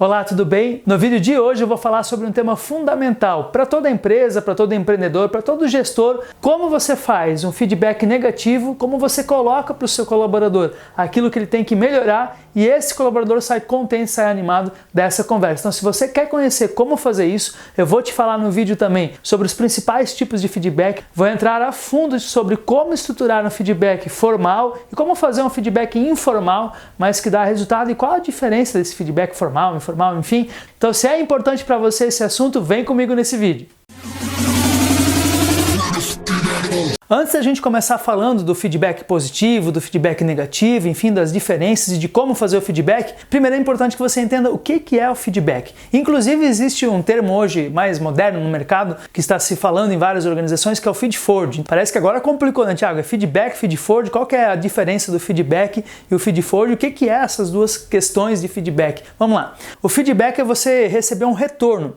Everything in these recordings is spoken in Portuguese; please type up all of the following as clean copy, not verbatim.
Olá, tudo bem? No vídeo de hoje eu vou falar sobre um tema fundamental para toda empresa, para todo empreendedor, para todo gestor, como você faz um feedback negativo, como você coloca para o seu colaborador aquilo que ele tem que melhorar e esse colaborador sai contente, sai animado dessa conversa. Então, se você quer conhecer como fazer isso, eu vou te falar no vídeo também sobre os principais tipos de feedback, vou entrar a fundo sobre como estruturar um feedback formal e como fazer um feedback informal, mas que dá resultado e qual a diferença desse feedback formal, informal, enfim. Então, se é importante para você esse assunto, vem comigo nesse vídeo. Antes da gente começar falando do feedback positivo, do feedback negativo, enfim, das diferenças e de como fazer o feedback, primeiro é importante que você entenda o que é o feedback. Inclusive existe um termo hoje mais moderno no mercado que está se falando em várias organizações que é o feed-forward. Parece que agora complicou, né, Thiago? É feedback, feed-forward, qual que é a diferença do feedback e o feed-forward? O que é essas duas questões de feedback? Vamos lá. O feedback é você receber um retorno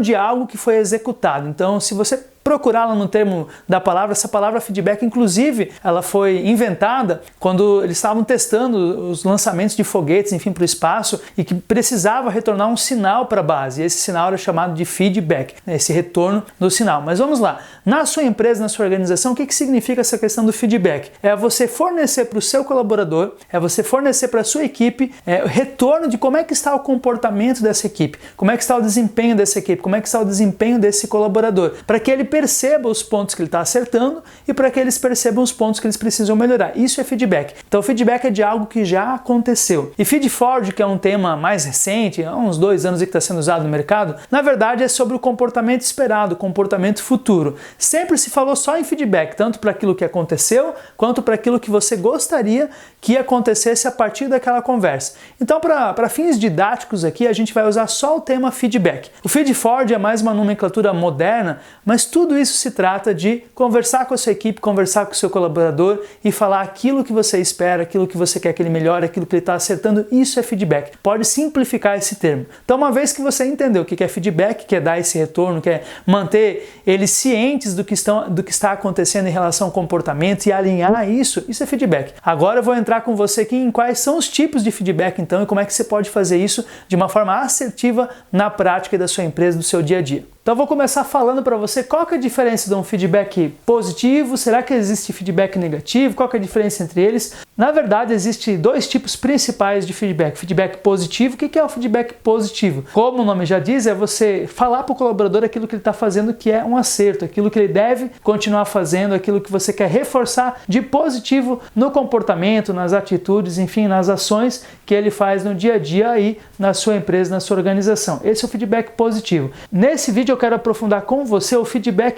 de algo que foi executado. Então, se você procurar lá no termo da palavra, essa palavra feedback, inclusive, ela foi inventada quando eles estavam testando os lançamentos de foguetes, enfim, para o espaço e que precisava retornar um sinal para a base. E esse sinal era chamado de feedback, esse retorno do sinal. Mas vamos lá, na sua empresa, na sua organização, o que significa essa questão do feedback? É você fornecer para o seu colaborador, é você fornecer para a sua equipe retorno de como é que está o comportamento dessa equipe, como é que está o desempenho dessa equipe, como é que está o desempenho desse colaborador, para que ele perceba os pontos que ele está acertando e para que eles percebam os pontos que eles precisam melhorar. Isso é feedback. Então, feedback é de algo que já aconteceu. E feed-forward, que é um tema mais recente, há uns 2 anos que está sendo usado no mercado, na verdade é sobre o comportamento esperado, o comportamento futuro. Sempre se falou só em feedback, tanto para aquilo que aconteceu, quanto para aquilo que você gostaria que acontecesse a partir daquela conversa. Então, para fins didáticos aqui, a gente vai usar só o tema feedback. O feed-forward é mais uma nomenclatura moderna, mas tudo isso se trata de conversar com a sua equipe, conversar com o seu colaborador e falar aquilo que você espera, aquilo que você quer que ele melhore, aquilo que ele está acertando. Isso é feedback. Pode simplificar esse termo. Então, uma vez que você entendeu o que é feedback, que é dar esse retorno, que é manter eles cientes do que está acontecendo em relação ao comportamento e alinhar isso é feedback. Agora eu vou entrar com você aqui em quais são os tipos de feedback, então, e como é que você pode fazer isso de uma forma assertiva na prática da sua empresa, do seu dia a dia. Então eu vou começar falando para você qual que é a diferença de um feedback positivo, será que existe feedback negativo, qual que é a diferença entre eles? Na verdade, existem 2 tipos principais de feedback. Feedback positivo, o que é o feedback positivo? Como o nome já diz, é você falar para o colaborador aquilo que ele está fazendo que é um acerto, aquilo que ele deve continuar fazendo, aquilo que você quer reforçar de positivo no comportamento, nas atitudes, enfim, nas ações que ele faz no dia a dia aí na sua empresa, na sua organização. Esse é o feedback positivo. Nesse vídeo eu quero aprofundar com você o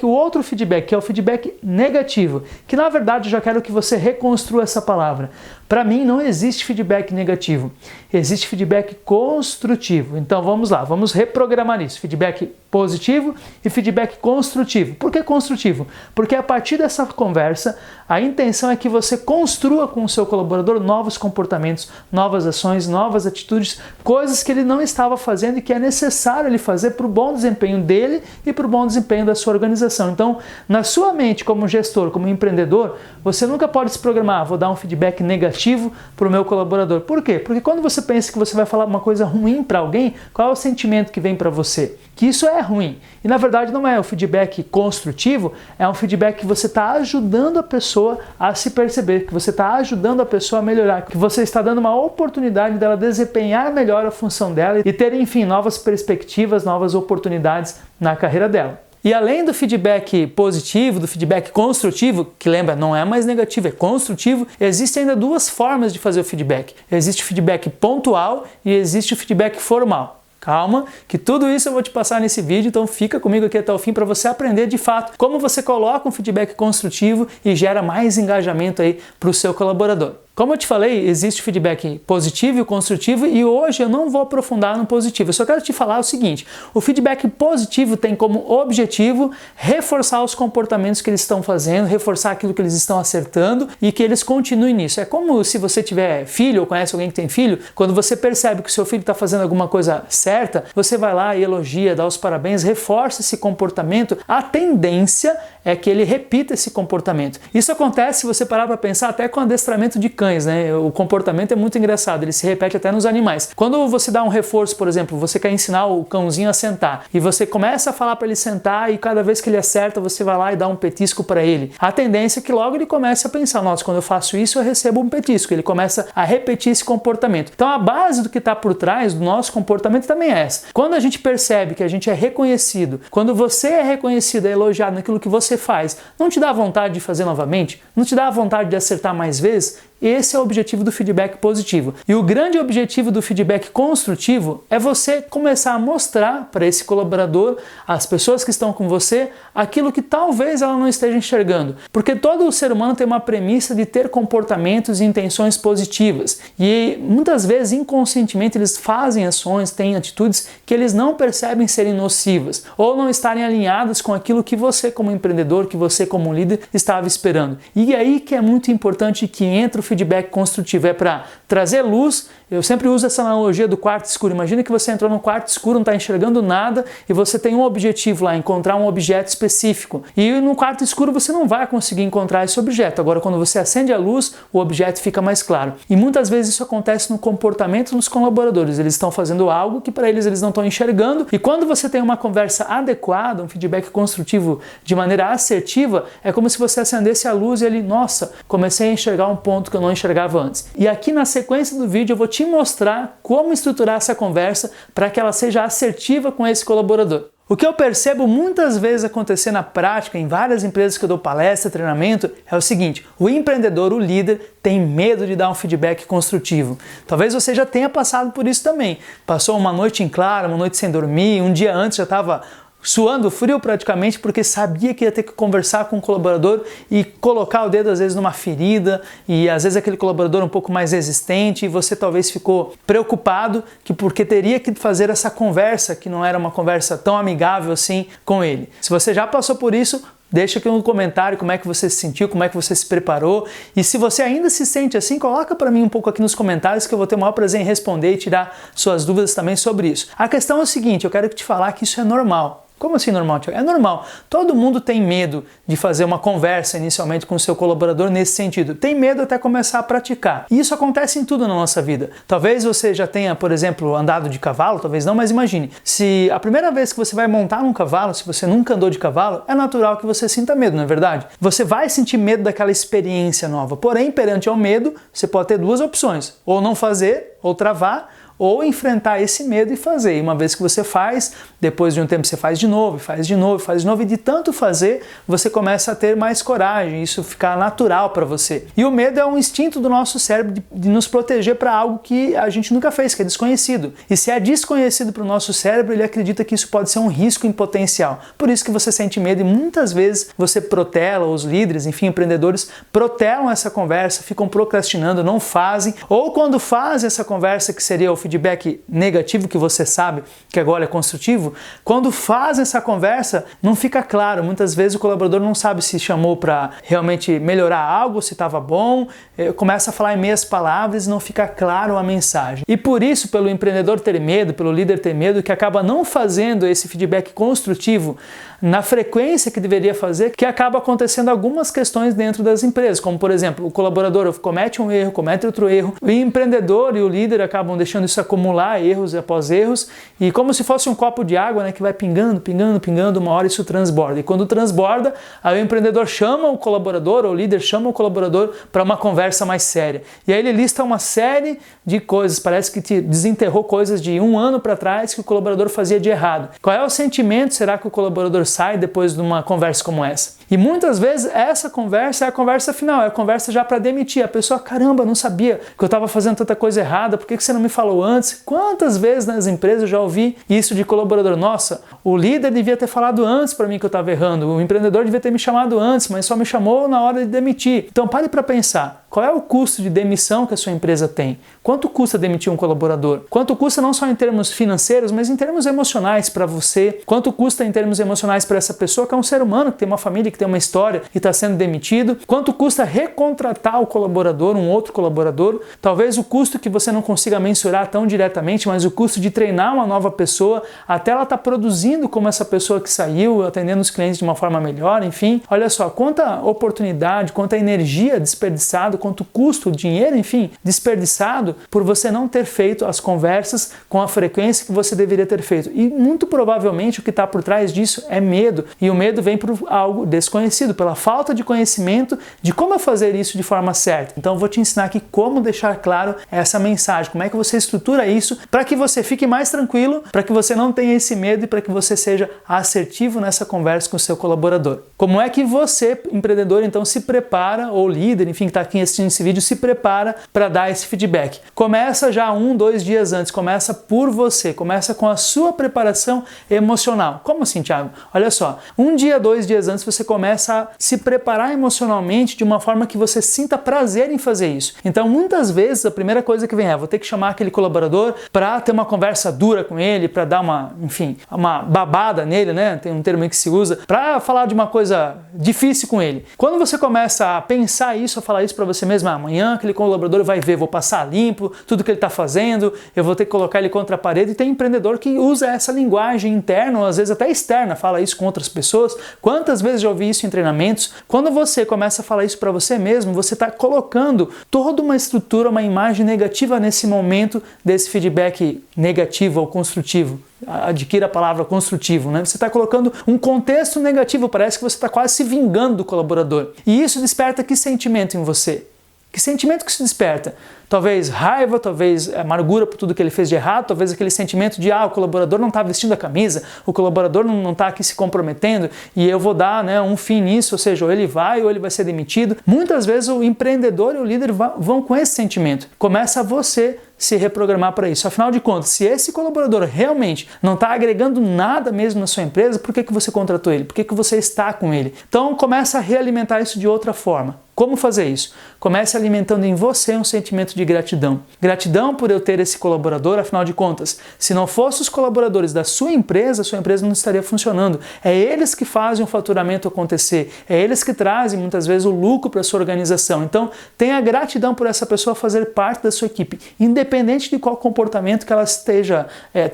outro feedback, que é o feedback negativo, que na verdade eu já quero que você reconstrua essa palavra. Para mim não existe feedback negativo, existe feedback construtivo. Então vamos lá, vamos reprogramar isso. Feedback positivo e feedback construtivo. Por que construtivo? Porque a partir dessa conversa, a intenção é que você construa com o seu colaborador novos comportamentos, novas ações, novas atitudes, coisas que ele não estava fazendo e que é necessário ele fazer para o bom desempenho dele e para o bom desempenho da sua organização. Então, na sua mente como gestor, como empreendedor, você nunca pode se programar, vou dar um feedback negativo para o meu colaborador. Por quê? Porque quando você pensa que você vai falar uma coisa ruim para alguém, qual é o sentimento que vem para você? Que isso é ruim. E na verdade não é. O feedback construtivo é um feedback que você está ajudando a pessoa a se perceber, que você está ajudando a pessoa a melhorar, que você está dando uma oportunidade dela desempenhar melhor a função dela e ter, enfim, novas perspectivas, novas oportunidades na carreira dela. E além do feedback positivo, do feedback construtivo, que lembra, não é mais negativo, é construtivo, existem ainda 2 formas de fazer o feedback. Existe o feedback pontual e existe o feedback formal. Calma, que tudo isso eu vou te passar nesse vídeo, então fica comigo aqui até o fim para você aprender de fato como você coloca um feedback construtivo e gera mais engajamento aí para o seu colaborador. Como eu te falei, existe o feedback positivo e o construtivo e hoje eu não vou aprofundar no positivo. Eu só quero te falar o seguinte, o feedback positivo tem como objetivo reforçar os comportamentos que eles estão fazendo, reforçar aquilo que eles estão acertando e que eles continuem nisso. É como se você tiver filho ou conhece alguém que tem filho, quando você percebe que o seu filho está fazendo alguma coisa certa, você vai lá e elogia, dá os parabéns, reforça esse comportamento. A tendência é que ele repita esse comportamento. Isso acontece, se você parar para pensar, até com adestramento de cão. cães, né? O comportamento é muito engraçado, ele se repete até nos animais. Quando você dá um reforço, por exemplo, você quer ensinar o cãozinho a sentar e você começa a falar para ele sentar e cada vez que ele acerta você vai lá e dá um petisco para ele. A tendência é que logo ele comece a pensar, nossa, quando eu faço isso eu recebo um petisco. Ele começa a repetir esse comportamento. Então a base do que está por trás do nosso comportamento também é essa. Quando a gente percebe que a gente é reconhecido, quando você é reconhecido, é elogiado naquilo que você faz, não te dá vontade de fazer novamente? Não te dá vontade de acertar mais vezes? Esse é o objetivo do feedback positivo. E o grande objetivo do feedback construtivo é você começar a mostrar para esse colaborador, as pessoas que estão com você, aquilo que talvez ela não esteja enxergando. Porque todo ser humano tem uma premissa de ter comportamentos e intenções positivas. E muitas vezes, inconscientemente, eles fazem ações, têm atitudes que eles não percebem serem nocivas ou não estarem alinhadas com aquilo que você como empreendedor, que você como líder estava esperando. E aí que é muito importante que entra o feedback construtivo, é para trazer luz. Eu sempre uso essa analogia do quarto escuro. Imagina que você entrou num quarto escuro, não está enxergando nada e você tem um objetivo lá, encontrar um objeto específico. E no quarto escuro você não vai conseguir encontrar esse objeto. Agora, quando você acende a luz, o objeto fica mais claro. E muitas vezes isso acontece no comportamento dos colaboradores. Eles estão fazendo algo que para eles não estão enxergando. E quando você tem uma conversa adequada, um feedback construtivo de maneira assertiva, é como se você acendesse a luz e ele, nossa, comecei a enxergar um ponto que eu não enxergava antes. E aqui na sequência do vídeo eu vou te mostrar como estruturar essa conversa para que ela seja assertiva com esse colaborador. O que eu percebo muitas vezes acontecer na prática, em várias empresas que eu dou palestra, treinamento, é o seguinte: o empreendedor, o líder, tem medo de dar um feedback construtivo. Talvez você já tenha passado por isso também. Passou uma noite em claro, uma noite sem dormir, um dia antes já estava suando frio praticamente porque sabia que ia ter que conversar com o colaborador e colocar o dedo às vezes numa ferida e às vezes aquele colaborador um pouco mais resistente e você talvez ficou preocupado porque teria que fazer essa conversa que não era uma conversa tão amigável assim com ele. Se você já passou por isso, deixa aqui no comentário como é que você se sentiu, como é que você se preparou e se você ainda se sente assim, coloca para mim um pouco aqui nos comentários que eu vou ter o maior prazer em responder e tirar suas dúvidas também sobre isso. A questão é o seguinte, eu quero te falar que isso é normal. Como assim normal, Thiago? É normal. Todo mundo tem medo de fazer uma conversa inicialmente com o seu colaborador nesse sentido. Tem medo até começar a praticar. E isso acontece em tudo na nossa vida. Talvez você já tenha, por exemplo, andado de cavalo, talvez não, mas imagine. Se a primeira vez que você vai montar um cavalo, se você nunca andou de cavalo, é natural que você sinta medo, não é verdade? Você vai sentir medo daquela experiência nova. Porém, perante ao medo, você pode ter duas opções. Ou não fazer, ou travar, ou enfrentar esse medo e fazer. E uma vez que você faz, depois de um tempo você faz de novo, faz de novo, faz de novo, e de tanto fazer, você começa a ter mais coragem, isso fica natural para você. E o medo é um instinto do nosso cérebro de nos proteger para algo que a gente nunca fez, que é desconhecido. E se é desconhecido para o nosso cérebro, ele acredita que isso pode ser um risco em potencial. Por isso que você sente medo e muitas vezes você protela, os líderes, enfim, empreendedores, protelam essa conversa, ficam procrastinando, não fazem, ou quando fazem essa conversa que seria o feedback negativo, que você sabe que agora é construtivo, quando faz essa conversa, não fica claro. Muitas vezes o colaborador não sabe se chamou para realmente melhorar algo, se estava bom, começa a falar em meias palavras e não fica claro a mensagem. E por isso, pelo empreendedor ter medo, pelo líder ter medo, que acaba não fazendo esse feedback construtivo na frequência que deveria fazer, que acaba acontecendo algumas questões dentro das empresas, como por exemplo, o colaborador comete um erro, comete outro erro, o empreendedor e o líder acabam deixando isso acumular, erros após erros, e como se fosse um copo de água, né, que vai pingando, pingando, pingando, uma hora isso transborda. E quando transborda, aí o empreendedor chama o colaborador, ou o líder chama o colaborador para uma conversa mais séria. E aí ele lista uma série de coisas, parece que te desenterrou coisas de um ano para trás que o colaborador fazia de errado. Qual é o sentimento, será que o colaborador sai depois de uma conversa como essa? E muitas vezes essa conversa é a conversa final, é a conversa já para demitir. A pessoa, caramba, não sabia que eu estava fazendo tanta coisa errada, por que você não me falou antes? Quantas vezes nas empresas eu já ouvi isso de colaborador? Nossa, o líder devia ter falado antes para mim que eu estava errando, o empreendedor devia ter me chamado antes, mas só me chamou na hora de demitir. Então pare para pensar. Qual é o custo de demissão que a sua empresa tem? Quanto custa demitir um colaborador? Quanto custa não só em termos financeiros, mas em termos emocionais para você? Quanto custa em termos emocionais para essa pessoa que é um ser humano, que tem uma família, que tem uma história e está sendo demitido? Quanto custa recontratar o colaborador, um outro colaborador? Talvez o custo que você não consiga mensurar tão diretamente, mas o custo de treinar uma nova pessoa até ela estar produzindo como essa pessoa que saiu, atendendo os clientes de uma forma melhor, enfim. Olha só, quanta oportunidade, quanta energia desperdiçada, quanto custa o dinheiro, enfim, desperdiçado por você não ter feito as conversas com a frequência que você deveria ter feito. E muito provavelmente o que está por trás disso é medo, e o medo vem por algo desconhecido, pela falta de conhecimento de como fazer isso de forma certa. Então eu vou te ensinar aqui como deixar claro essa mensagem, como é que você estrutura isso para que você fique mais tranquilo, para que você não tenha esse medo e para que você seja assertivo nessa conversa com o seu colaborador. Como é que você, empreendedor, então se prepara, ou líder, enfim, que está aqui assistindo esse vídeo, se prepara para dar esse feedback? Começa já 1, 2 dias antes, começa por você, começa com a sua preparação emocional. Como assim, Thiago? Olha só, 1 dia, 2 dias antes você começa a se preparar emocionalmente de uma forma que você sinta prazer em fazer isso. Então, muitas vezes, a primeira coisa que vem vou ter que chamar aquele colaborador para ter uma conversa dura com ele, para dar uma babada nele, né? Tem um termo aí que se usa, para falar de uma coisa difícil com ele. Quando você começa a pensar isso, a falar isso para você mesmo, amanhã aquele colaborador vai ver, vou passar limpo tudo que ele está fazendo, eu vou ter que colocar ele contra a parede, e tem empreendedor que usa essa linguagem interna, ou às vezes até externa, fala isso com outras pessoas. Quantas vezes já ouvi isso em treinamentos? Quando você começa a falar isso para você mesmo, você está colocando toda uma estrutura, uma imagem negativa nesse momento desse feedback negativo ou construtivo. Adquira a palavra construtivo, né? Você está colocando um contexto negativo, parece que você está quase se vingando do colaborador. E isso desperta que sentimento em você? Que sentimento que se desperta? Talvez raiva, talvez amargura por tudo que ele fez de errado, talvez aquele sentimento de o colaborador não está vestindo a camisa, o colaborador não está aqui se comprometendo e eu vou dar um fim nisso, ou seja, ou ele vai ser demitido. Muitas vezes o empreendedor e o líder vão com esse sentimento. Começa você se reprogramar para isso. Afinal de contas, se esse colaborador realmente não está agregando nada mesmo na sua empresa, por que você contratou ele? Por que você está com ele? Então começa a realimentar isso de outra forma. Como fazer isso? Comece alimentando em você um sentimento de gratidão. Gratidão por eu ter esse colaborador, afinal de contas, se não fossem os colaboradores da sua empresa não estaria funcionando. É eles que fazem o faturamento acontecer, é eles que trazem muitas vezes o lucro para a sua organização. Então, tenha gratidão por essa pessoa fazer parte da sua equipe, independente de qual comportamento que ela esteja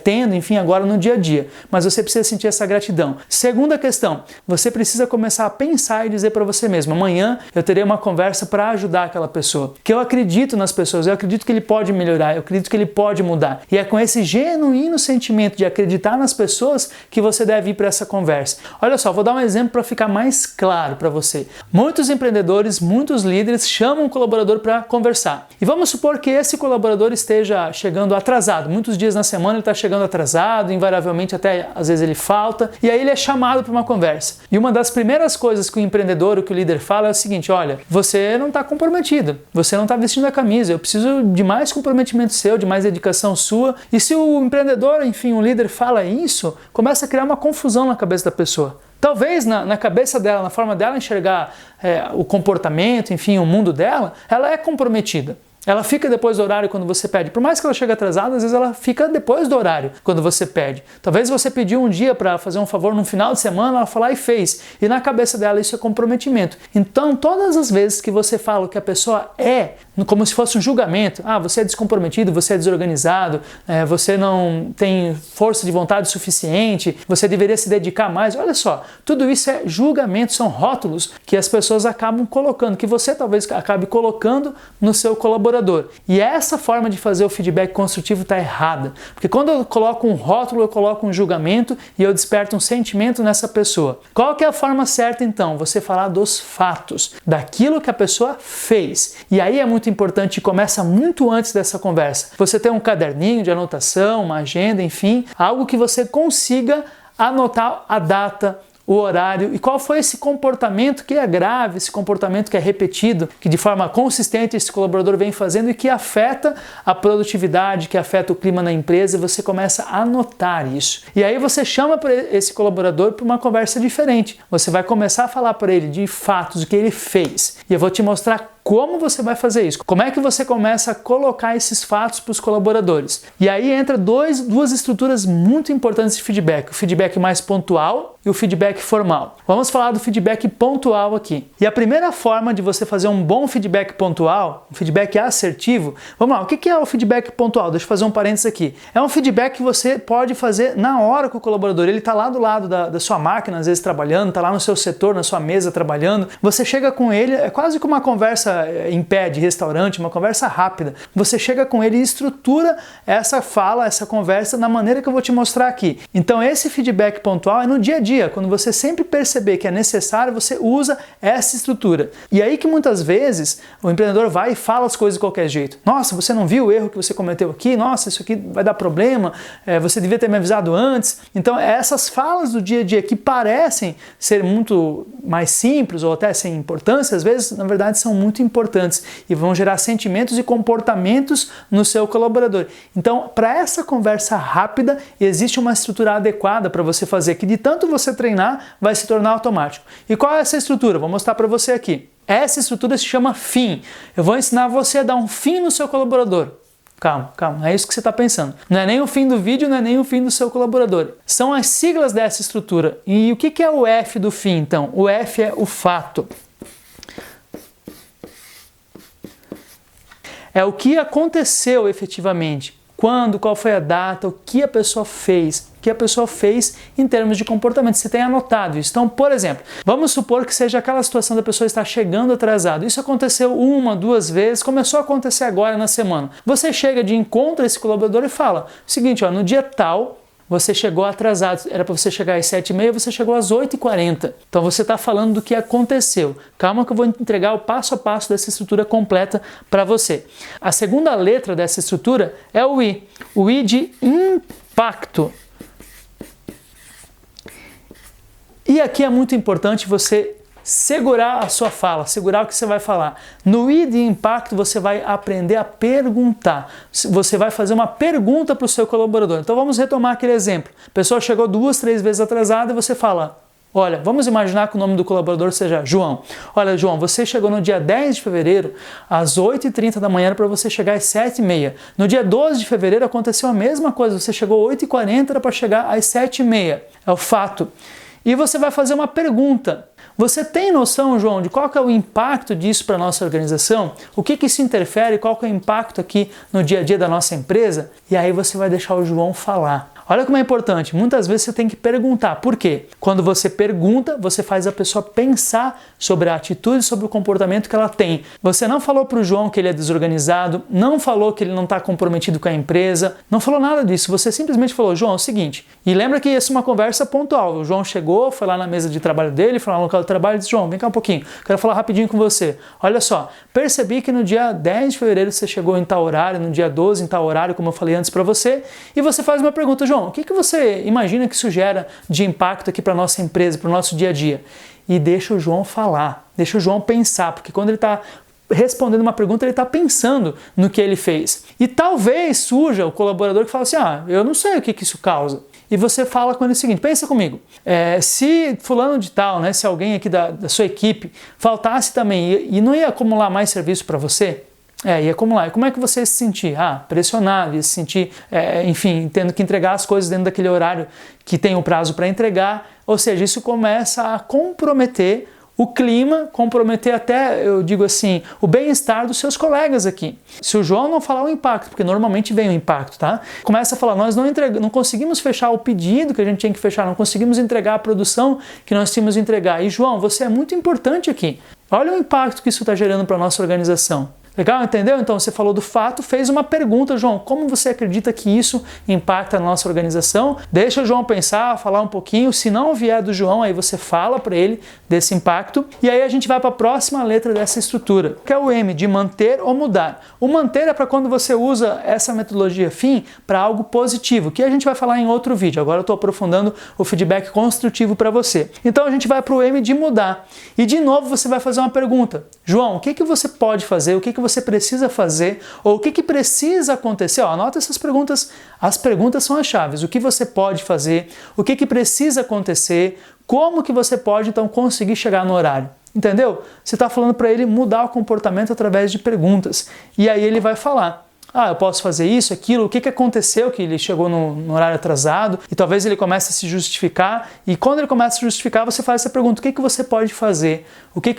tendo, enfim, agora no dia a dia. Mas você precisa sentir essa gratidão. Segunda questão, você precisa começar a pensar e dizer para você mesmo, amanhã eu terei uma conversa para ajudar aquela pessoa. Que eu acredito nas pessoas, eu acredito que ele pode melhorar, eu acredito que ele pode mudar. E é com esse genuíno sentimento de acreditar nas pessoas que você deve ir para essa conversa. Olha só, vou dar um exemplo para ficar mais claro para você. Muitos empreendedores, muitos líderes chamam um colaborador para conversar. E vamos supor que esse colaborador esteja chegando atrasado. Muitos dias na semana ele está chegando atrasado, invariavelmente até às vezes ele falta, e aí ele é chamado para uma conversa. E uma das primeiras coisas que o empreendedor ou que o líder fala é o seguinte, olha, você não está comprometido, você não está vestindo a camisa, eu preciso de mais comprometimento seu, de mais dedicação sua. E se o empreendedor, enfim, o líder fala isso, começa a criar uma confusão na cabeça da pessoa. Talvez na cabeça dela, na forma dela enxergar o comportamento, enfim, o mundo dela, ela é comprometida. Ela fica depois do horário quando você pede. Por mais que ela chegue atrasada, às vezes ela fica depois do horário quando você pede. Talvez você pediu um dia para fazer um favor no final de semana, ela foi lá e fez. E na cabeça dela isso é comprometimento. Então, todas as vezes que você fala que a pessoa é, como se fosse um julgamento, você é descomprometido, você é desorganizado, você não tem força de vontade suficiente, você deveria se dedicar mais. Olha só, tudo isso é julgamento, são rótulos que as pessoas acabam colocando, que você talvez acabe colocando no seu colaborador. E essa forma de fazer o feedback construtivo está errada. Porque quando eu coloco um rótulo, eu coloco um julgamento e eu desperto um sentimento nessa pessoa. Qual que é a forma certa então? Você falar dos fatos, daquilo que a pessoa fez. E aí é muito importante e começa muito antes dessa conversa. Você tem um caderninho de anotação, uma agenda, enfim, algo que você consiga anotar a data, o horário e qual foi esse comportamento que é grave, esse comportamento que é repetido, que de forma consistente esse colaborador vem fazendo e que afeta a produtividade, que afeta o clima na empresa, e você começa a notar isso. E aí você chama para esse colaborador para uma conversa diferente. Você vai começar a falar para ele de fatos, o que ele fez. E eu vou te mostrar como você vai fazer isso? Como é que você começa a colocar esses fatos para os colaboradores? E aí entra duas estruturas muito importantes de feedback. O feedback mais pontual e o feedback formal. Vamos falar do feedback pontual aqui. E a primeira forma de você fazer um bom feedback pontual, um feedback assertivo, vamos lá, o que é o feedback pontual? Deixa eu fazer um parênteses aqui. É um feedback que você pode fazer na hora com o colaborador. Ele está lá do lado da sua máquina, às vezes trabalhando, está lá no seu setor, na sua mesa trabalhando. Você chega com ele, é quase como uma conversa conversa em pé de restaurante, uma conversa rápida. Você chega com ele e estrutura essa fala, essa conversa na maneira que eu vou te mostrar aqui. Então esse feedback pontual é no dia a dia, quando você sempre perceber que é necessário, você usa essa estrutura. E aí que muitas vezes o empreendedor vai e fala as coisas de qualquer jeito. Nossa, você não viu o erro que você cometeu aqui? Nossa, isso aqui vai dar problema, você devia ter me avisado antes. Então essas falas do dia a dia que parecem ser muito mais simples ou até sem importância, às vezes na verdade são muito importantes e vão gerar sentimentos e comportamentos no seu colaborador. Então, para essa conversa rápida, existe uma estrutura adequada para você fazer, que de tanto você treinar, vai se tornar automático. E qual é essa estrutura? Vou mostrar para você aqui. Essa estrutura se chama fim. Eu vou ensinar você a dar um fim no seu colaborador. Calma, calma, não é isso que você está pensando. Não é nem o fim do vídeo, não é nem o fim do seu colaborador. São as siglas dessa estrutura. E o que é o F do fim, então? O F é o fato. É o que aconteceu efetivamente. Quando, qual foi a data, o que a pessoa fez. O que a pessoa fez em termos de comportamento. Você tem anotado isso. Então, por exemplo, vamos supor que seja aquela situação da pessoa estar chegando atrasado. Isso aconteceu 1, 2 vezes, começou a acontecer agora na semana. Você chega de encontro a esse colaborador e fala o seguinte, ó, no dia tal, você chegou atrasado, era para você chegar às 7h30, você chegou às 8h40. Então você está falando do que aconteceu. Calma que eu vou entregar o passo a passo dessa estrutura completa para você. A segunda letra dessa estrutura é o I. O I de impacto. E aqui é muito importante você segurar a sua fala, segurar o que você vai falar. No I de impacto você vai aprender a perguntar. Você vai fazer uma pergunta para o seu colaborador. Então vamos retomar aquele exemplo. A pessoa chegou 2, 3 vezes atrasada e você fala, olha, vamos imaginar que o nome do colaborador seja João. Olha, João, você chegou no dia 10 de fevereiro às 8h30 da manhã para você chegar às 7h30. No dia 12 de fevereiro aconteceu a mesma coisa. Você chegou às 8h40 era para chegar às 7h30. É o fato. E você vai fazer uma pergunta. Você tem noção, João, de qual que é o impacto disso para a nossa organização? O que isso interfere? Qual que é o impacto aqui no dia a dia da nossa empresa? E aí você vai deixar o João falar. Olha como é importante. Muitas vezes você tem que perguntar. Por quê? Quando você pergunta, você faz a pessoa pensar sobre a atitude, sobre o comportamento que ela tem. Você não falou para o João que ele é desorganizado, não falou que ele não está comprometido com a empresa, não falou nada disso. Você simplesmente falou, João, é o seguinte, e lembra que essa é uma conversa pontual. O João chegou, foi lá na mesa de trabalho dele, foi lá no local de trabalho e disse, João, vem cá um pouquinho, quero falar rapidinho com você. Olha só, percebi que no dia 10 de fevereiro você chegou em tal horário, no dia 12 em tal horário, como eu falei antes para você, e você faz uma pergunta, João, o que você imagina que isso gera de impacto aqui para a nossa empresa, para o nosso dia a dia? E deixa o João falar, deixa o João pensar, porque quando ele está respondendo uma pergunta, ele está pensando no que ele fez. E talvez surja o colaborador que fala assim, eu não sei o que isso causa. E você fala com ele o seguinte, pensa comigo, se fulano de tal, né, se alguém aqui da sua equipe faltasse também e não ia acumular mais serviço para você, ia acumular. E como é que você ia se sentir? Pressionado, ia se sentir, enfim, tendo que entregar as coisas dentro daquele horário que tem o prazo para entregar. Ou seja, isso começa a comprometer o clima, comprometer até, eu digo assim, o bem-estar dos seus colegas aqui. Se o João não falar o impacto, porque normalmente vem o impacto, tá? Começa a falar, nós não conseguimos fechar o pedido que a gente tinha que fechar, não conseguimos entregar a produção que nós tínhamos de entregar. E João, você é muito importante aqui. Olha o impacto que isso está gerando para a nossa organização. Legal, entendeu? Então você falou do fato, fez uma pergunta, João, como você acredita que isso impacta a nossa organização? Deixa o João pensar, falar um pouquinho, se não vier do João, aí você fala para ele desse impacto, e aí a gente vai para a próxima letra dessa estrutura, que é o M, de manter ou mudar. O manter é para quando você usa essa metodologia FIM para algo positivo, que a gente vai falar em outro vídeo, agora eu estou aprofundando o feedback construtivo para você. Então a gente vai para o M de mudar, e de novo você vai fazer uma pergunta, João, o que você pode fazer, o que você precisa fazer, ou o que precisa acontecer? Anota essas perguntas, as perguntas são as chaves. O que você pode fazer, o que precisa acontecer, como que você pode então conseguir chegar no horário. Entendeu? Você está falando para ele mudar o comportamento através de perguntas. E aí ele vai falar. Eu posso fazer isso, aquilo, o que aconteceu que ele chegou no horário atrasado, e talvez ele comece a se justificar, e quando ele começa a se justificar, você faz essa pergunta, o que você pode fazer, o que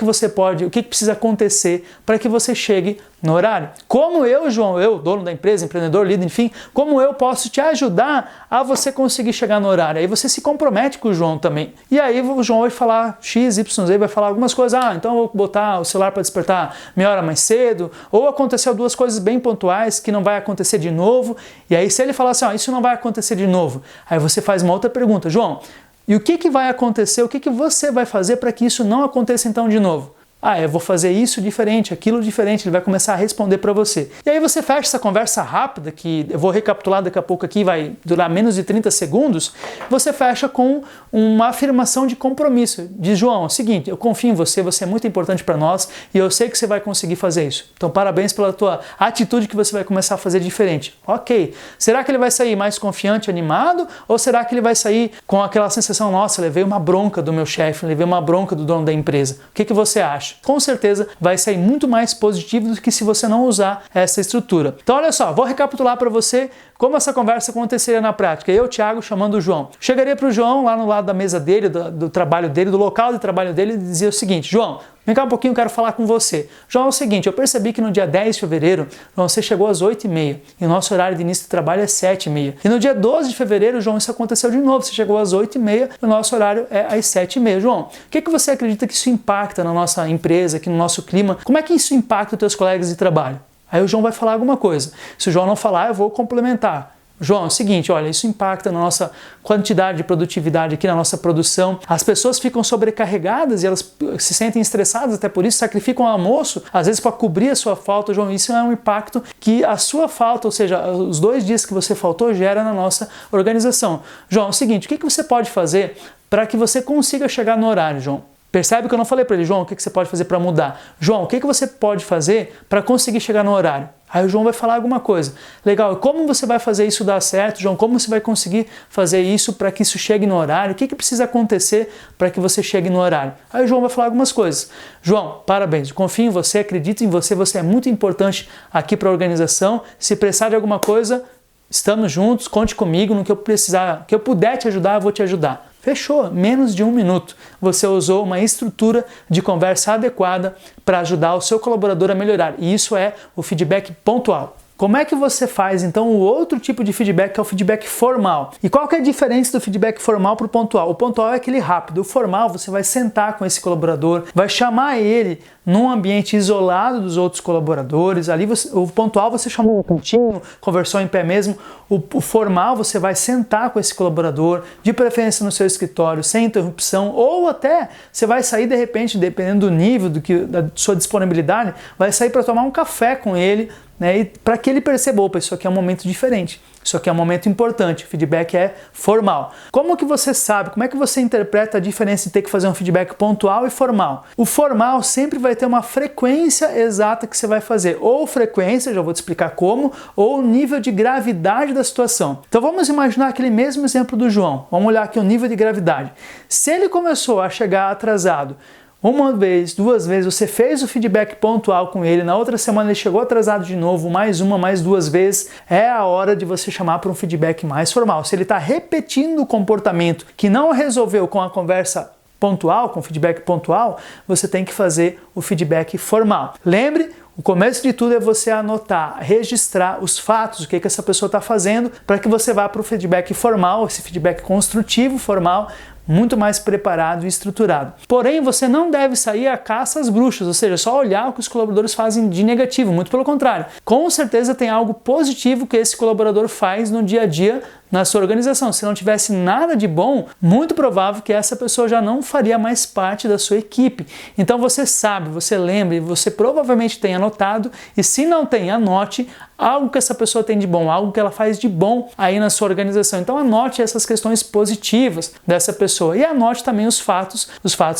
precisa acontecer para que você chegue no horário? Como eu, João, eu, dono da empresa, empreendedor, líder, enfim, como eu posso te ajudar a você conseguir chegar no horário? Aí você se compromete com o João também. E aí o João vai falar X, Y, Z, vai falar algumas coisas. Então eu vou botar o celular para despertar meia hora mais cedo. Ou aconteceu duas coisas bem pontuais que não vai acontecer de novo. E aí se ele falar assim, isso não vai acontecer de novo, aí você faz uma outra pergunta. João, e o que vai acontecer? O que você vai fazer para que isso não aconteça então de novo? Eu vou fazer isso diferente, aquilo diferente, ele vai começar a responder para você. E aí você fecha essa conversa rápida, que eu vou recapitular daqui a pouco aqui, vai durar menos de 30 segundos, você fecha com uma afirmação de compromisso. Diz, João, é o seguinte, eu confio em você, você é muito importante para nós e eu sei que você vai conseguir fazer isso. Então parabéns pela tua atitude que você vai começar a fazer diferente. Ok, será que ele vai sair mais confiante, animado, ou será que ele vai sair com aquela sensação, nossa, levei uma bronca do meu chefe, levei uma bronca do dono da empresa? O que você acha? Com certeza vai sair muito mais positivo do que se você não usar essa estrutura. Então olha só, vou recapitular para você como essa conversa aconteceria na prática. Eu, Thiago, chamando o João. Chegaria para o João lá no lado da mesa dele, do trabalho dele, do local de trabalho dele, e dizia o seguinte, João, vem cá um pouquinho, eu quero falar com você. João, é o seguinte, eu percebi que no dia 10 de fevereiro, você chegou às 8h30 e o nosso horário de início de trabalho é 7h30. E no dia 12 de fevereiro, João, isso aconteceu de novo, você chegou às 8h30 e o nosso horário é às 7h30. João, o que você acredita que isso impacta na nossa empresa, aqui no nosso clima? Como é que isso impacta os teus colegas de trabalho? Aí o João vai falar alguma coisa. Se o João não falar, eu vou complementar. João, é o seguinte, olha, isso impacta na nossa quantidade de produtividade aqui, na nossa produção. As pessoas ficam sobrecarregadas e elas se sentem estressadas, até por isso sacrificam o almoço, às vezes para cobrir a sua falta. João, isso é um impacto que a sua falta, ou seja, os 2 dias que você faltou, gera na nossa organização. João, é o seguinte, o que você pode fazer para que você consiga chegar no horário, João? Percebe que eu não falei para ele, João, o que você pode fazer para mudar? João, o que você pode fazer para conseguir chegar no horário? Aí o João vai falar alguma coisa. Legal, como você vai fazer isso dar certo, João? Como você vai conseguir fazer isso para que isso chegue no horário? O que precisa acontecer para que você chegue no horário? Aí o João vai falar algumas coisas. João, parabéns, eu confio em você, acredito em você, você é muito importante aqui para a organização. Se precisar de alguma coisa, estamos juntos, conte comigo, no que eu precisar, que eu puder te ajudar, eu vou te ajudar. Fechou, menos de 1 minuto. Você usou uma estrutura de conversa adequada para ajudar o seu colaborador a melhorar. E isso é o feedback pontual. Como é que você faz, então, o outro tipo de feedback, que é o feedback formal? E qual que é a diferença do feedback formal para o pontual? O pontual é aquele rápido. O formal, você vai sentar com esse colaborador, vai chamar ele num ambiente isolado dos outros colaboradores. Ali o pontual você chamou um cantinho, conversou em pé mesmo. O formal, você vai sentar com esse colaborador, de preferência no seu escritório, sem interrupção, ou até você vai sair de repente, dependendo do nível, da sua disponibilidade, vai sair para tomar um café com ele, e para que ele perceba, opa, isso aqui é um momento diferente, isso aqui é um momento importante, o feedback é formal. Como que você sabe, como é que você interpreta a diferença de ter que fazer um feedback pontual e formal? O formal sempre vai ter uma frequência exata que você vai fazer, ou frequência, já vou te explicar como, ou nível de gravidade da situação. Então vamos imaginar aquele mesmo exemplo do João, vamos olhar aqui o nível de gravidade. Se ele começou a chegar atrasado, 1 vez, 2 vezes, você fez o feedback pontual com ele, na outra semana ele chegou atrasado de novo, mais 1, mais 2 vezes, é a hora de você chamar para um feedback mais formal. Se ele está repetindo o comportamento que não resolveu com a conversa pontual, com o feedback pontual, você tem que fazer o feedback formal. Lembre, o começo de tudo é você anotar, registrar os fatos, o que essa pessoa está fazendo, para que você vá para o feedback formal, esse feedback construtivo formal, muito mais preparado e estruturado. Porém, você não deve sair à caça às bruxas, ou seja, só olhar o que os colaboradores fazem de negativo, muito pelo contrário. Com certeza tem algo positivo que esse colaborador faz no dia a dia na sua organização. Se não tivesse nada de bom, muito provável que essa pessoa já não faria mais parte da sua equipe. Então você sabe, você lembra, você provavelmente tem anotado, e se não tem, anote algo que essa pessoa tem de bom, algo que ela faz de bom aí na sua organização. Então anote essas questões positivas dessa pessoa e anote também os fatos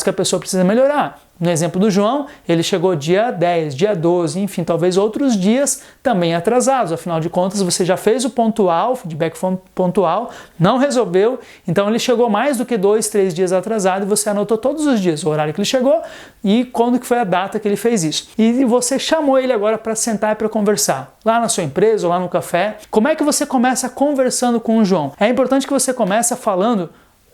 que a pessoa precisa melhorar. No exemplo do João, ele chegou dia 10, dia 12, enfim, talvez outros dias também atrasados. Afinal de contas, você já fez o pontual, feedback pontual, não resolveu, então ele chegou mais do que 2, 3 dias atrasado e você anotou todos os dias, o horário que ele chegou e quando que foi a data que ele fez isso. E você chamou ele agora para sentar e para conversar, lá na sua empresa ou lá no café. Como é que você começa conversando com o João? É importante que você comece falando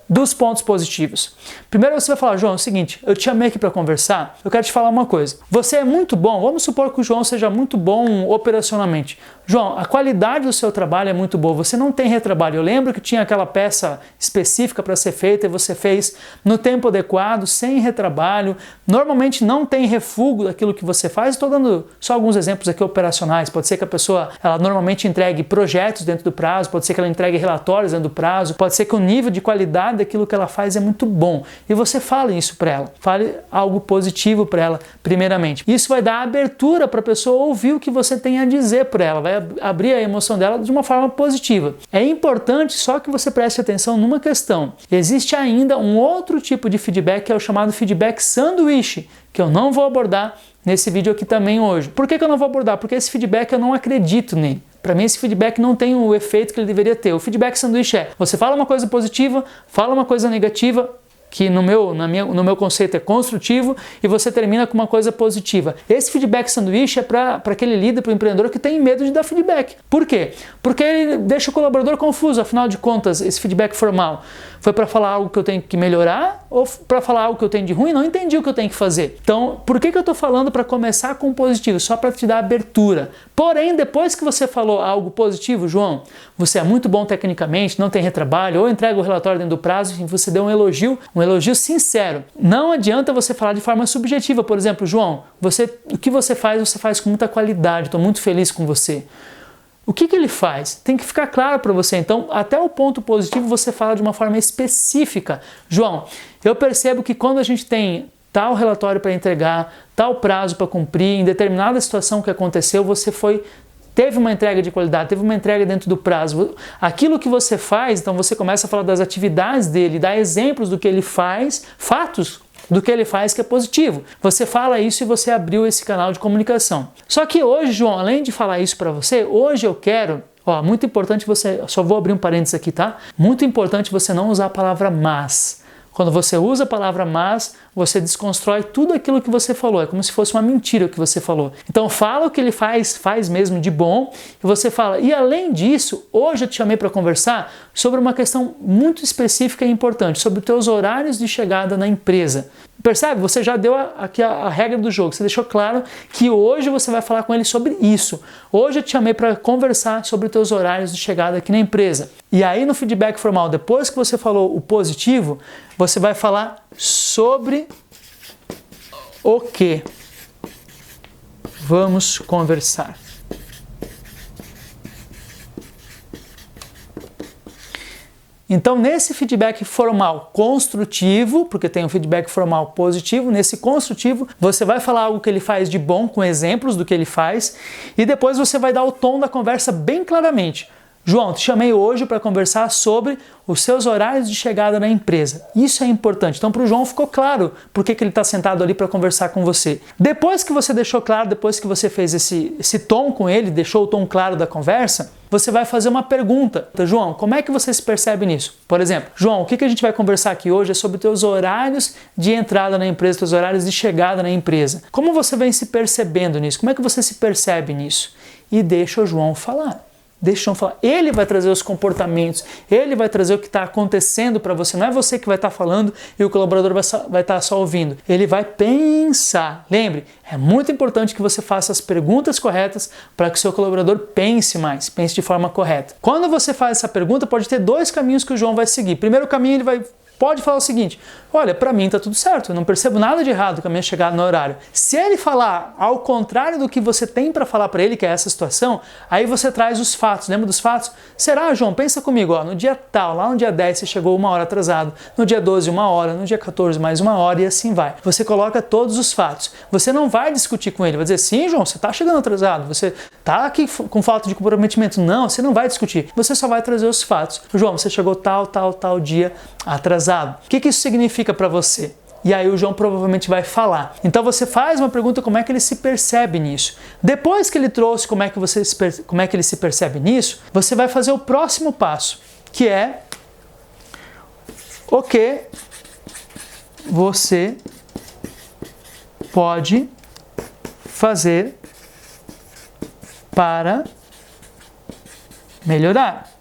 dos pontos positivos. Primeiro você vai falar, João, é o seguinte, eu te chamei aqui para conversar, eu quero te falar uma coisa. Você é muito bom, vamos supor que o João seja muito bom operacionalmente. João, a qualidade do seu trabalho é muito boa, você não tem retrabalho. Eu lembro que tinha aquela peça específica para ser feita e você fez no tempo adequado, sem retrabalho. Normalmente não tem refúgio daquilo que você faz. Estou dando só alguns exemplos aqui operacionais. Pode ser que a pessoa, ela normalmente entregue projetos dentro do prazo, pode ser que ela entregue relatórios dentro do prazo, pode ser que o nível de qualidade daquilo que ela faz é muito bom. E você fale isso para ela. Fale algo positivo para ela, primeiramente. Isso vai dar abertura para a pessoa ouvir o que você tem a dizer para ela, vai abrir a emoção dela de uma forma positiva. É importante só que você preste atenção numa questão. Existe ainda um outro tipo de feedback que é o chamado feedback sanduíche, que eu não vou abordar nesse vídeo aqui também hoje. Por que eu não vou abordar? Porque esse feedback eu não acredito nele. Para mim esse feedback não tem o efeito que ele deveria ter. O feedback sanduíche é, você fala uma coisa positiva, fala uma coisa negativa, que no meu conceito é construtivo, e você termina com uma coisa positiva. Esse feedback sanduíche é para aquele líder, para o empreendedor que tem medo de dar feedback. Por quê? Porque ele deixa o colaborador confuso. Afinal de contas, esse feedback formal foi para falar algo que eu tenho que melhorar ou para falar algo que eu tenho de ruim? Não entendi o que eu tenho que fazer. Então, por que eu estou falando para começar com positivo? Só para te dar abertura. Porém, depois que você falou algo positivo, João, você é muito bom tecnicamente, não tem retrabalho, ou entrega o relatório dentro do prazo, enfim, você deu um elogio sincero. Não adianta você falar de forma subjetiva. Por exemplo, João, o que você faz com muita qualidade, estou muito feliz com você. O que ele faz? Tem que ficar claro para você. Então, até o ponto positivo você fala de uma forma específica. João, eu percebo que quando a gente tem tal relatório para entregar, tal prazo para cumprir, em determinada situação que aconteceu, teve uma entrega de qualidade, teve uma entrega dentro do prazo. Aquilo que você faz, então você começa a falar das atividades dele, dá exemplos do que ele faz, fatos do que ele faz que é positivo. Você fala isso e você abriu esse canal de comunicação. Só que hoje, João, além de falar isso para você, hoje eu quero, muito importante você, só vou abrir um parênteses aqui, tá? Muito importante você não usar a palavra mas. Quando você usa a palavra mas, você desconstrói tudo aquilo que você falou. É como se fosse uma mentira o que você falou. Então fala o que ele faz mesmo de bom, e você fala, e além disso, hoje eu te chamei para conversar sobre uma questão muito específica e importante, sobre os teus horários de chegada na empresa. Percebe? Você já deu aqui a regra do jogo, você deixou claro que hoje você vai falar com ele sobre isso. Hoje eu te chamei para conversar sobre os teus horários de chegada aqui na empresa. E aí no feedback formal, depois que você falou o positivo, você vai falar sobre o que vamos conversar. Então, nesse feedback formal construtivo, porque tem um feedback formal positivo, nesse construtivo você vai falar algo que ele faz de bom, com exemplos do que ele faz, e depois você vai dar o tom da conversa bem claramente. João, te chamei hoje para conversar sobre os seus horários de chegada na empresa. Isso é importante. Então, para o João ficou claro por que ele está sentado ali para conversar com você. Depois que você deixou claro, depois que você fez esse tom com ele, deixou o tom claro da conversa, você vai fazer uma pergunta. João, como é que você se percebe nisso? Por exemplo, João, o que a gente vai conversar aqui hoje é sobre teus horários de entrada na empresa, teus horários de chegada na empresa. Como você vem se percebendo nisso? Como é que você se percebe nisso? E deixa o João falar. Deixa o João falar. Ele vai trazer os comportamentos, ele vai trazer o que está acontecendo para você. Não é você que vai estar falando e o colaborador vai estar só ouvindo. Ele vai pensar. Lembre, é muito importante que você faça as perguntas corretas para que o seu colaborador pense mais, pense de forma correta. Quando você faz essa pergunta, pode ter dois caminhos que o João vai seguir. Primeiro caminho, ele pode falar o seguinte: olha, para mim tá tudo certo, eu não percebo nada de errado com a minha chegada no horário. Se ele falar ao contrário do que você tem para falar para ele, que é essa situação, aí você traz os fatos. Lembra dos fatos? Será, João? Pensa comigo, no dia tal, lá no dia 10 você chegou 1 hora atrasado, no dia 12 1 hora, no dia 14 mais 1 hora, e assim vai. Você coloca todos os fatos. Você não vai discutir com ele, vai dizer, sim, João, você tá chegando atrasado, você tá aqui com falta de comprometimento. Não, você não vai discutir. Você só vai trazer os fatos. João, você chegou tal dia atrasado. O que isso significa para você? E aí o João provavelmente vai falar. Então você faz uma pergunta, como é que ele se percebe nisso? Depois que ele trouxe como é que ele se percebe nisso, você vai fazer o próximo passo, que é o que você pode fazer para melhorar.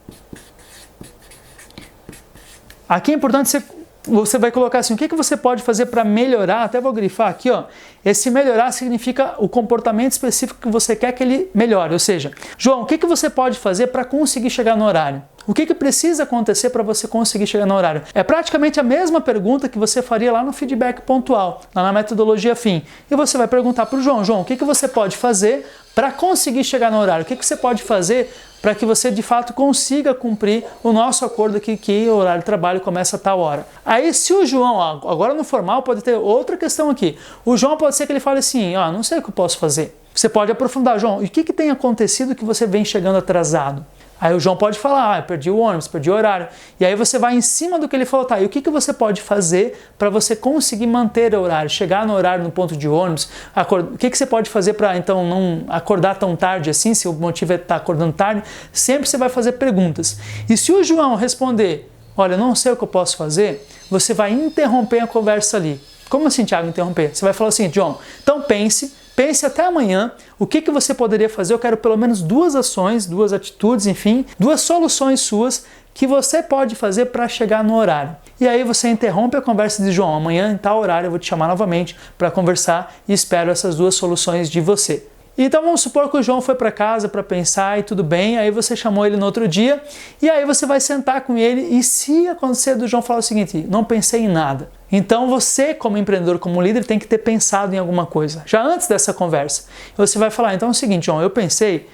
Aqui é importante você vai colocar assim, o que você pode fazer para melhorar, até vou grifar aqui, ó, esse melhorar significa o comportamento específico que você quer que ele melhore, ou seja, João, o que você pode fazer para conseguir chegar no horário? O que precisa acontecer para você conseguir chegar no horário? É praticamente a mesma pergunta que você faria lá no feedback pontual, lá na metodologia FIM. E você vai perguntar para o João, o que você pode fazer para conseguir chegar no horário? O que você pode fazer para que você de fato consiga cumprir o nosso acordo aqui que o horário de trabalho começa a tal hora? Aí se o João, agora no formal pode ter outra questão aqui. O João pode ser que ele fale assim, não sei o que eu posso fazer. Você pode aprofundar, João, e o que tem acontecido que você vem chegando atrasado? Aí o João pode falar, perdi o ônibus, perdi o horário. E aí você vai em cima do que ele falou, tá, e o que você pode fazer para você conseguir manter o horário, chegar no horário no ponto de ônibus? O que você pode fazer para então não acordar tão tarde assim, se o motivo é estar acordando tarde? Sempre você vai fazer perguntas. E se o João responder, olha, não sei o que eu posso fazer, você vai interromper a conversa ali. Como assim, Thiago, interromper? Você vai falar assim, João, então pense até amanhã o que você poderia fazer. Eu quero pelo menos 2 ações, 2 atitudes, enfim, 2 soluções suas que você pode fazer para chegar no horário. E aí você interrompe a conversa e diz, João, amanhã em tal horário eu vou te chamar novamente para conversar e espero essas 2 soluções de você. Então vamos supor que o João foi para casa para pensar e tudo bem, aí você chamou ele no outro dia e aí você vai sentar com ele e se acontecer do João falar o seguinte, não pensei em nada. Então você, como empreendedor, como líder, tem que ter pensado em alguma coisa, já antes dessa conversa. Você vai falar, então é o seguinte, João, eu pensei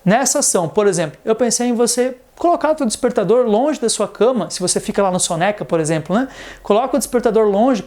nessa ação, por exemplo, eu pensei em você colocar o teu despertador longe da sua cama, se você fica lá no soneca, por exemplo, né? Coloca o despertador longe,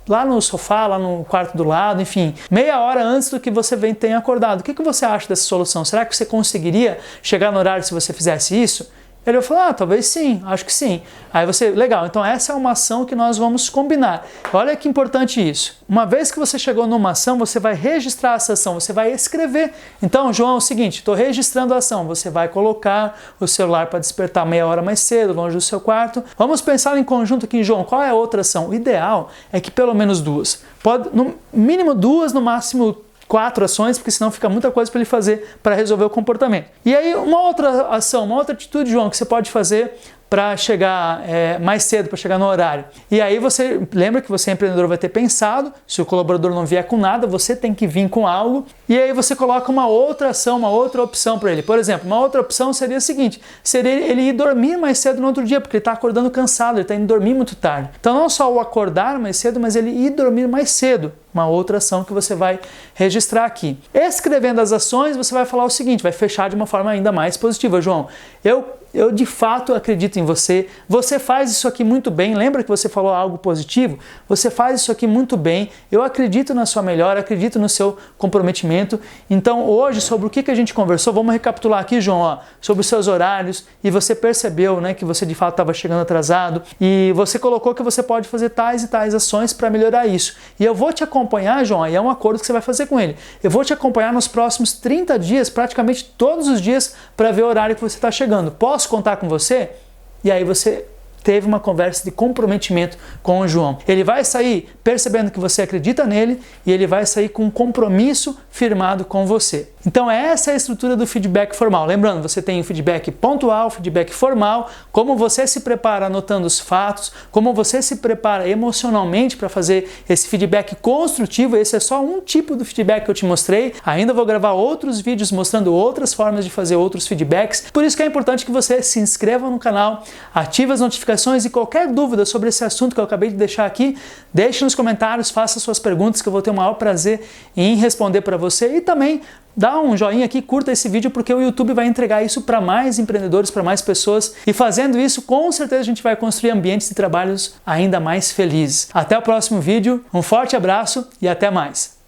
lá no sofá, lá no quarto do lado, enfim, meia hora antes do que você tenha acordado. O que você acha dessa solução? Será que você conseguiria chegar no horário se você fizesse isso? Ele vai falar, talvez sim, acho que sim. Aí você, legal, então essa é uma ação que nós vamos combinar. Olha que importante isso. Uma vez que você chegou numa ação, você vai registrar essa ação, você vai escrever. Então, João, é o seguinte, estou registrando a ação. Você vai colocar o celular para despertar meia hora mais cedo, longe do seu quarto. Vamos pensar em conjunto aqui, João, qual é a outra ação? O ideal é que pelo menos 2. Pode, no mínimo 2, no máximo 4 ações, porque senão fica muita coisa para ele fazer para resolver o comportamento. E aí uma outra ação, uma outra atitude, João, que você pode fazer para chegar mais cedo, para chegar no horário. E aí você lembra que você, empreendedor, vai ter pensado, se o colaborador não vier com nada, você tem que vir com algo, e aí você coloca uma outra ação, uma outra opção para ele. Por exemplo, uma outra opção seria a seguinte, seria ele ir dormir mais cedo no outro dia, porque ele está acordando cansado, ele está indo dormir muito tarde. Então não só o acordar mais cedo, mas ele ir dormir mais cedo. Uma outra ação que você vai registrar aqui. Escrevendo as ações, você vai falar o seguinte, vai fechar de uma forma ainda mais positiva. João, eu de fato acredito em você, você faz isso aqui muito bem, lembra que você falou algo positivo? Você faz isso aqui muito bem, eu acredito na sua melhora, acredito no seu comprometimento. Então hoje, sobre o que a gente conversou, vamos recapitular aqui, João, sobre os seus horários, e você percebeu, né, que você de fato estava chegando atrasado, e você colocou que você pode fazer tais e tais ações para melhorar isso. E eu vou te acompanhar, João, e é um acordo que você vai fazer com ele. Eu vou te acompanhar nos próximos 30 dias, praticamente todos os dias, para ver o horário que você está chegando. Posso contar com você? E aí você teve uma conversa de comprometimento com o João. Ele vai sair percebendo que você acredita nele e ele vai sair com um compromisso firmado com você. Então essa é a estrutura do feedback formal. Lembrando, você tem o feedback pontual, o feedback formal, como você se prepara anotando os fatos, como você se prepara emocionalmente para fazer esse feedback construtivo. Esse é só um tipo do feedback que eu te mostrei. Ainda vou gravar outros vídeos mostrando outras formas de fazer outros feedbacks. Por isso que é importante que você se inscreva no canal, ative as notificações e qualquer dúvida sobre esse assunto que eu acabei de deixar aqui, deixe nos comentários, faça suas perguntas que eu vou ter o maior prazer em responder para você e também dá um joinha aqui, curta esse vídeo porque o YouTube vai entregar isso para mais empreendedores, para mais pessoas e fazendo isso com certeza a gente vai construir ambientes de trabalhos ainda mais felizes. Até o próximo vídeo, um forte abraço e até mais!